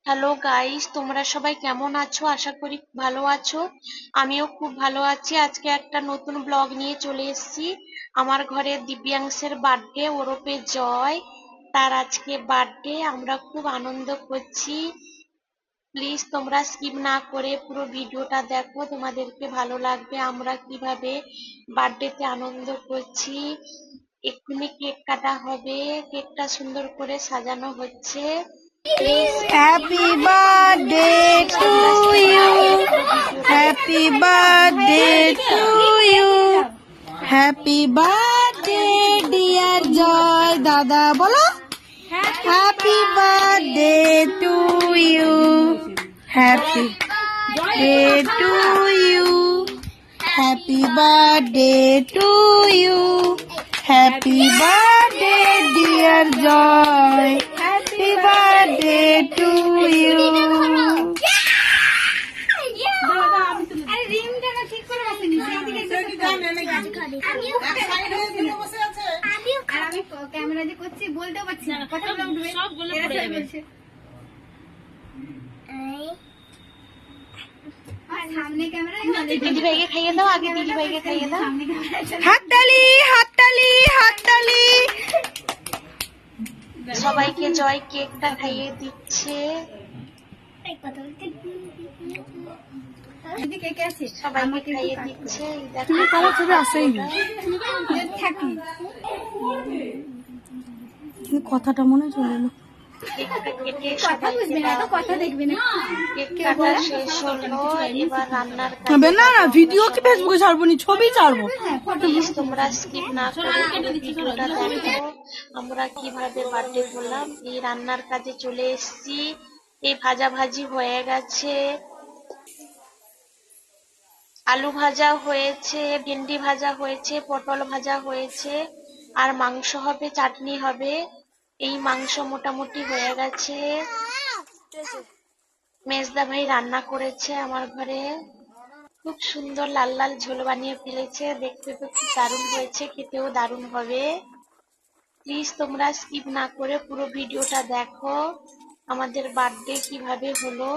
Hello guys, তোমরা সবাই কেমন আছো? আশা করি ভালো আছো। আমিও খুব ভালো আছি। আজকে একটা নতুন ব্লগ নিয়ে চলে এসেছি। আমার ঘরে দিব্যাংশের বার্থডে, ওরফে জয়। তার আজকে বার্থডে, আমরা খুব আনন্দ করছি। প্লিজ তোমরা স্কিপ না করে পুরো ভিডিওটা দেখো, তোমাদেরকে ভালো লাগবে আমরা কিভাবে বার্থডেতে আনন্দ করছি। এক্ষুনি কেক কাটা হবে, কেকটা সুন্দর করে সাজানো হচ্ছে। Happy birthday to you. Happy birthday to you. Happy birthday dear Joy. Dada bolo. Happy birthday to you. Happy birthday to you. Happy birthday to you. Happy birthday dear Joy. Happy birthday to you. Camera যে করছি বলতে পারছি না, কথাগুলো উঠবে সবগুলো পড়ে যাবে। সামনে ক্যামেরা দিদি ভাইকে খাইয়ে দাও, আগে দিদি ভাইকে খাইয়ে দাও। হাততালি হাততালি হাততালি। সবাইকে জয় কেকটা খাইয়ে দিচ্ছে। সবাইকে খাইয়ে দিচ্ছে। তুমি কারো ছবি আসেই না, কথাটা মনে চলে না। কেকটা কেটে কথা বুঝবে না, তো কথা দেখবে না। কেক কাটা শেষ হলো, এবার রান্নার না না ভিডিও কি ফেসবুকে ছাড়বো নি, ছবি ছাড়বো। প্লিজ তোমরা স্কিপ না করে পুরো ভিডিওটা দেখো আমরা কিভাবে বার্থডে করলাম। এই রান্নার কাজে চলে এসেছি। এই ভাজাভাজি হয়ে গেছে, আলু ভাজা হয়েছে, ভেন্ডি ভাজা হয়েছে, পটল ভাজা হয়েছে, আর মাংস হবে, চাটনি হবে। এই মাংস মোটামুটি হয়ে গেছে। মেজদা ভাই রান্না করেছে আমার ঘরে, খুব সুন্দর লাল লাল ঝোল বানিয়ে ফেলেছে। দেখতে তো খুব দারুণ হয়েছে, খেতেও দারুণ হবে। প্লিজ তোমরা স্কিপ না করে পুরো ভিডিওটা দেখো আমাদের বার্থডে কিভাবে হলো।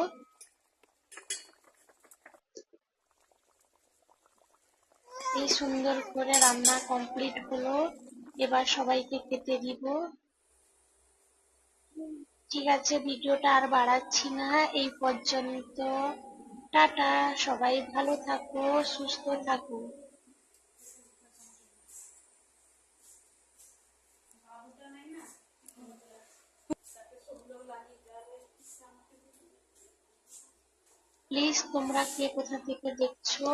এই সুন্দর করে রান্না কমপ্লিট হলো, এবার সবাইকে খেতে দিব। ঠিক আছে, ভিডিওটা আর বাড়াচ্ছি না, এই পর্যন্ত। টাটা, সবাই ভালো থাকো, সুস্থ থাকো। প্লিজ তোমরা কে কোথা থেকে দেখছো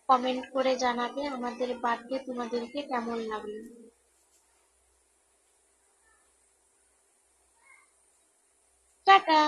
কমেন্ট করে জানাবে আমাদের বার্থডে তোমাদেরকে কেমন লাগলো। টাটা।